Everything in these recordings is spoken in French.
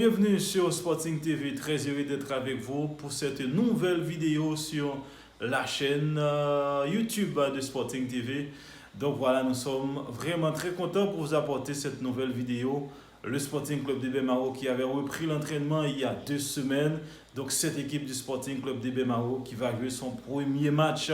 bienvenue sur Sporting TV. Très heureux d'être avec vous pour cette nouvelle vidéo sur la chaîne YouTube de Sporting TV. Donc voilà, nous sommes vraiment très contents pour vous apporter cette nouvelle vidéo. Le Sporting Club DB Maro qui avait repris l'entraînement il y a 2 semaines. Donc cette équipe du Sporting Club DB Maro qui va jouer son premier match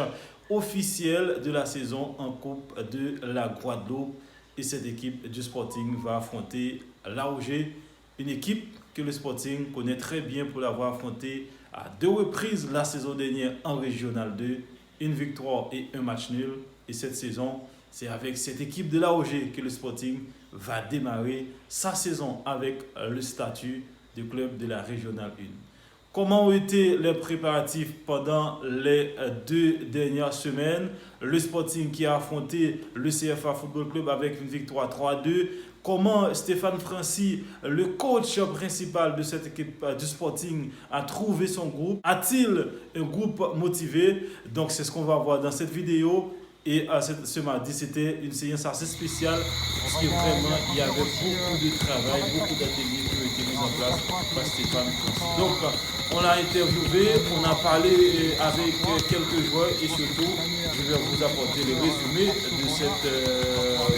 officiel de la saison en Coupe de la Guadeloupe. Et cette équipe du Sporting va affronter l'AOG, une équipe que le Sporting connaît très bien pour l'avoir affrontée à 2 reprises la saison dernière en Régional 2, une victoire et un match nul. Et cette saison, c'est avec cette équipe de l'AOG que le Sporting va démarrer sa saison avec le statut de club de la Régional 1. Comment ont été les préparatifs pendant les 2 dernières semaines? Le Sporting qui a affronté le CFA Football Club avec une victoire 3-2. Comment Stéphane Francis, le coach principal de cette équipe du Sporting, a trouvé son groupe? A-t-il un groupe motivé? Donc c'est ce qu'on va voir dans cette vidéo. Et ce mardi, c'était une séance assez spéciale parce que vraiment, il y avait beaucoup de travail, beaucoup d'ateliers qui ont été mis en place par Stéphane Francis. Donc, on l'a interviewé, on a parlé avec quelques joueurs et surtout, je vais vous apporter le résumé de cette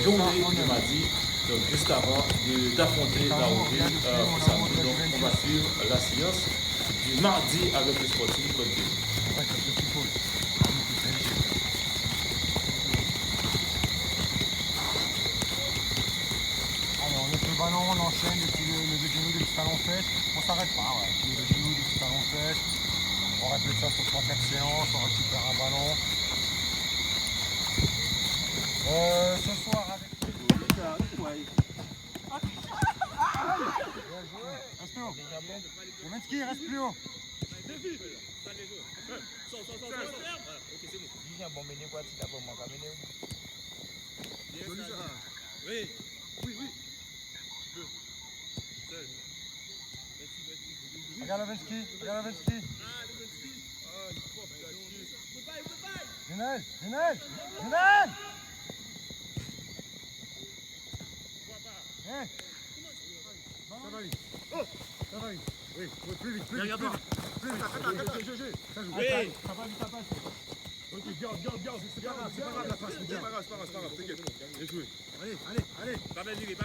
journée de mardi, donc juste avant d'affronter la OG samedi. Donc, on va suivre la séance du mardi avec le Sporting Club D. Le ballon, on enchaîne depuis le genou, depuis talon fesse. On s'arrête pas, ouais. Depuis le genou, depuis talon fesse. On répète ça sur 3-4 séances, on récupère un ballon. Ce soir avec... Bien joué. Reste plus haut. Levinsky, reste plus haut. Regarde Levinsky, regarde Levinsky. Lionel, Lionel, Lionel. Hein? Ça va vite. Ça va vite. Oui, plus vite, plus vite. Plus vite, ça joue. Oui. Ça va vite, ça passe. Ok, garde, c'est pas grave la passe. C'est pas grave, t'inquiète. Bien joué. Allez. Pas bien viré.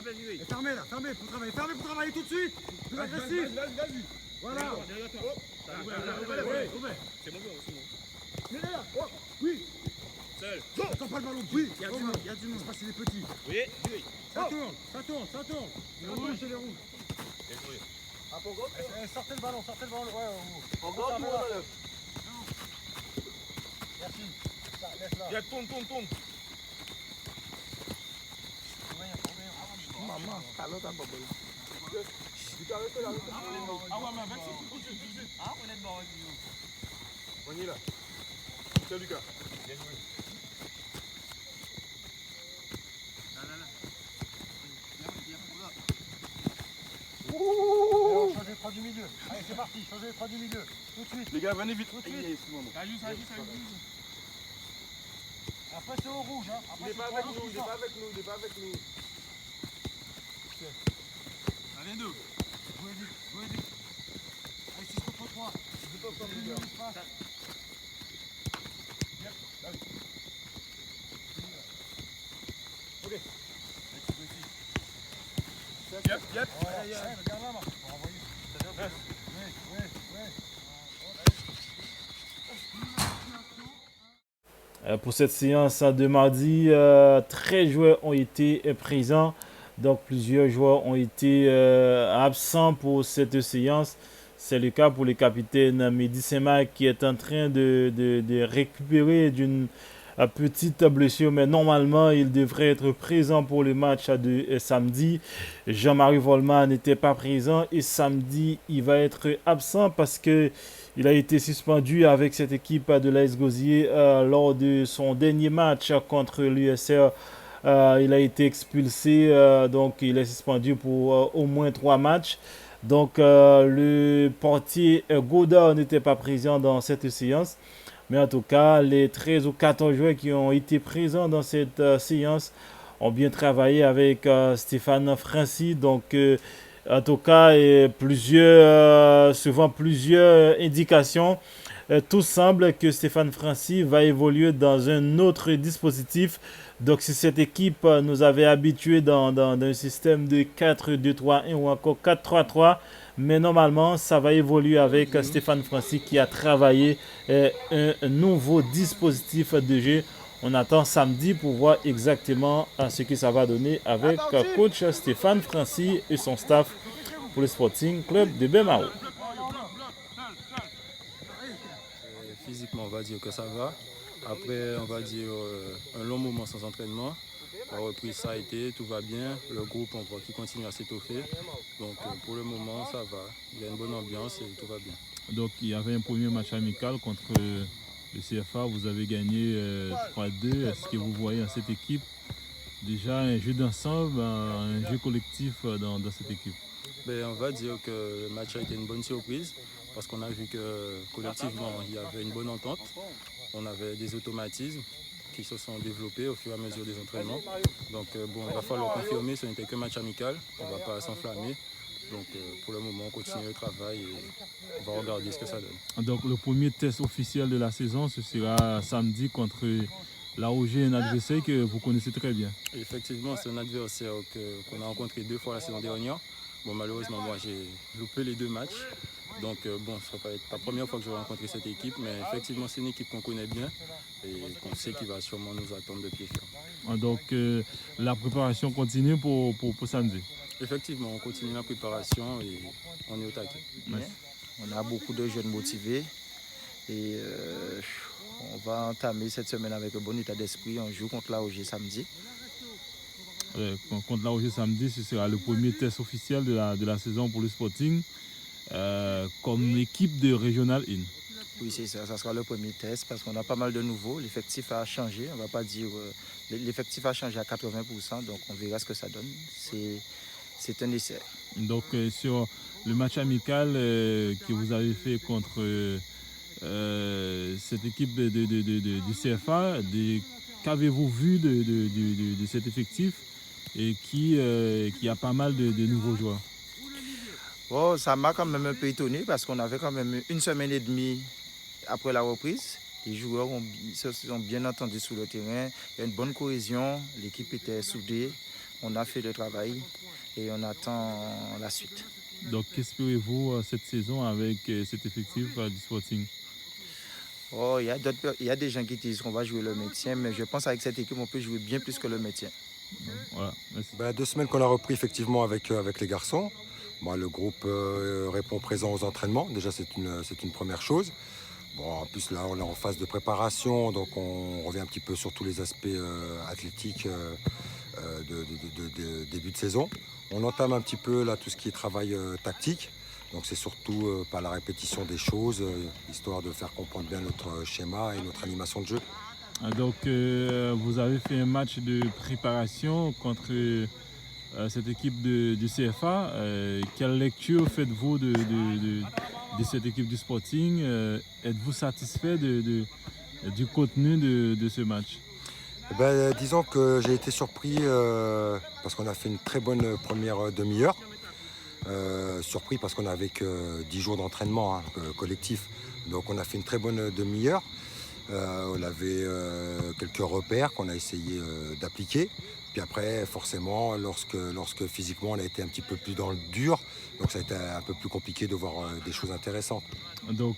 Fermez là, fermez pour travailler tout de suite. Plus agressif. Vas-y. Voilà. C'est bon. Mais là, oui. Seul. Attends pas le ballon. Oui. Il y a du monde. C'est parce qu'il est petit. Oui. Ça tourne. Les rouges, c'est les rouges. Sortez le ballon, ouais. En gros, merci. Laisse là. Tourne. Maman, calme ta bobole. Ah ouais, mais 26 tout. Ah, on est dedans. On y est là. C'est Lucas. Bien joué. Changez les 3 du milieu. Allez, c'est parti, changez les 3 du milieu. Tout de suite. Les gars, venez vite. Tout de suite. Juste. Après, c'est au rouge. Hein. Après, Il n'est pas avec nous. Allez, nous. Jouez vite. Allez, 6 contre 3. Ok. Yep. Ouais, regarde là, on va envoyer. Oui. Pour cette séance de mardi, 13 joueurs ont été présents. Donc plusieurs joueurs ont été absents pour cette séance. C'est le cas pour le capitaine Mehdi Sema qui est en train de récupérer d'une petite blessure, mais normalement il devrait être présent pour le match de samedi. Jean-Marie Volman n'était pas présent et samedi il va être absent parce que il a été suspendu avec cette équipe de l'AS Gosier lors de son dernier match contre l'USR. Il a été expulsé, donc il est suspendu pour au moins 3 matchs. Donc le portier Godard n'était pas présent dans cette séance. Mais en tout cas, les 13 ou 14 joueurs qui ont été présents dans cette séance ont bien travaillé avec Stéphane Francis. Donc En tout cas, souvent plusieurs indications. Tout semble que Stéphane Francis va évoluer dans un autre dispositif. Donc, si cette équipe nous avait habitués dans un système de 4-2-3-1 ou encore 4-3-3, mais normalement, ça va évoluer avec Stéphane Francis qui a travaillé un nouveau dispositif de jeu. On attend samedi pour voir exactement ce que ça va donner avec coach Stéphane Francis et son staff pour le Sporting Club de Bemao. Physiquement, on va dire que ça va. Après, on va dire un long moment sans entraînement. La reprise, ça a été, tout va bien. Le groupe, on voit qu'il continue à s'étoffer. Donc, pour le moment, ça va. Il y a une bonne ambiance et tout va bien. Donc, il y avait un premier match amical contre le CFA. Vous avez gagné 3-2. Est-ce que vous voyez dans cette équipe déjà un jeu d'ensemble, un jeu collectif dans cette équipe? On va dire que le match a été une bonne surprise parce qu'on a vu que collectivement, il y avait une bonne entente. On avait des automatismes qui se sont développés au fur et à mesure des entraînements. Donc il va falloir confirmer, ce n'était qu'un match amical, on ne va pas s'enflammer. Donc pour le moment, on continue le travail et on va regarder ce que ça donne. Donc le premier test officiel de la saison, ce sera samedi contre l'AOG, un adversaire que vous connaissez très bien. Effectivement, c'est un adversaire qu'on a rencontré 2 fois la saison dernière. Malheureusement, moi j'ai loupé les 2 matchs. Donc ça va pas être la première fois que je vais rencontrer cette équipe, mais effectivement c'est une équipe qu'on connaît bien et qu'on sait qu'il va sûrement nous attendre de pied ferme. Donc la préparation continue pour samedi. Effectivement, on continue la préparation et on est au taquet. On a beaucoup de jeunes motivés et on va entamer cette semaine avec un bon état d'esprit. On joue contre l'AOG samedi. Contre l'AOG samedi, ce sera le premier test officiel de la saison pour le Sporting. Comme équipe de Régional In. Oui, c'est ça. Ça sera le premier test parce qu'on a pas mal de nouveaux. L'effectif a changé. On ne va pas dire. L'effectif a changé à 80%, donc on verra ce que ça donne. C'est un essai. Donc, sur le match amical que vous avez fait contre cette équipe du CFA, qu'avez-vous vu de cet effectif et qui a pas mal de nouveaux joueurs? Oh, ça m'a quand même un peu étonné parce qu'on avait quand même une semaine et demie après la reprise. Les joueurs se sont bien entendus sur le terrain. Il y a une bonne cohésion. L'équipe était soudée. On a fait le travail et on attend la suite. Donc, qu'espérez-vous cette saison avec cet effectif du Sporting? Oh, il y a des gens qui disent qu'on va jouer le maintien, mais je pense qu'avec cette équipe, on peut jouer bien plus que le maintien. Voilà, merci. 2 semaines qu'on a repris effectivement avec les garçons. Le groupe répond présent aux entraînements, déjà c'est une première chose. En plus là on est en phase de préparation, donc on revient un petit peu sur tous les aspects athlétiques de début de saison. On entame un petit peu là tout ce qui est travail tactique, donc c'est surtout par la répétition des choses, histoire de faire comprendre bien notre schéma et notre animation de jeu. Donc vous avez fait un match de préparation contre cette équipe du CFA. Quelle lecture faites-vous de cette équipe du Sporting? Êtes-vous satisfait du contenu de ce match? Disons que j'ai été surpris parce qu'on a fait une très bonne première demi-heure. Surpris parce qu'on n'avait que 10 jours d'entraînement collectif. Donc on a fait une très bonne demi-heure. On avait quelques repères qu'on a essayé d'appliquer. Puis après, forcément, lorsque physiquement on a été un petit peu plus dans le dur, donc ça a été un peu plus compliqué de voir des choses intéressantes. Donc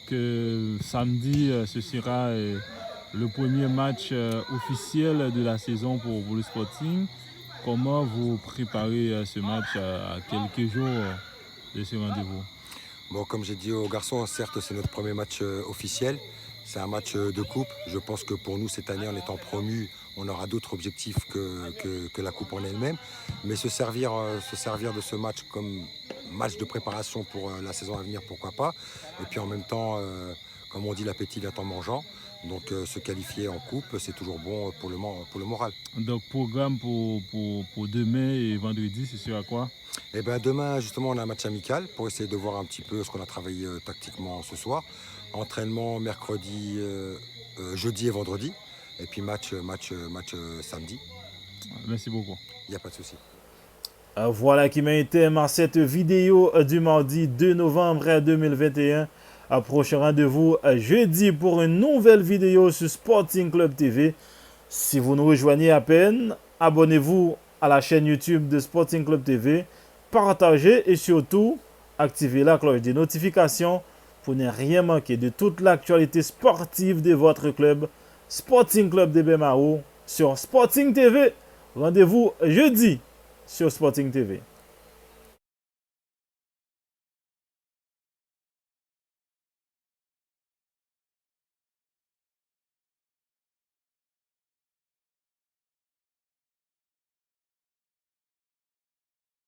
samedi, ce sera le premier match officiel de la saison pour le Sporting. Comment vous préparez ce match à quelques jours de ce rendez-vous? Comme j'ai dit aux garçons, certes c'est notre premier match officiel. C'est un match de coupe. Je pense que pour nous, cette année, en étant promus, on aura d'autres objectifs que la coupe en elle-même. Mais se servir de ce match comme match de préparation pour la saison à venir, pourquoi pas. Et puis en même temps, comme on dit, l'appétit vient en mangeant. Donc se qualifier en coupe, c'est toujours bon pour le moral. Donc programme pour demain et vendredi, c'est sur à quoi? Demain, justement, on a un match amical pour essayer de voir un petit peu ce qu'on a travaillé tactiquement ce soir. Entraînement mercredi, jeudi et vendredi. Et puis match samedi. Merci beaucoup. Il n'y a pas de souci. Voilà qui met un terme à cette vidéo du mardi 2 novembre 2021. Prochain rendez-vous jeudi pour une nouvelle vidéo sur Sporting Club TV. Si vous nous rejoignez à peine, abonnez-vous à la chaîne YouTube de Sporting Club TV, partagez et surtout activez la cloche des notifications pour ne rien manquer de toute l'actualité sportive de votre club Sporting Club de Bemao sur Sporting TV. Rendez-vous jeudi sur Sporting TV.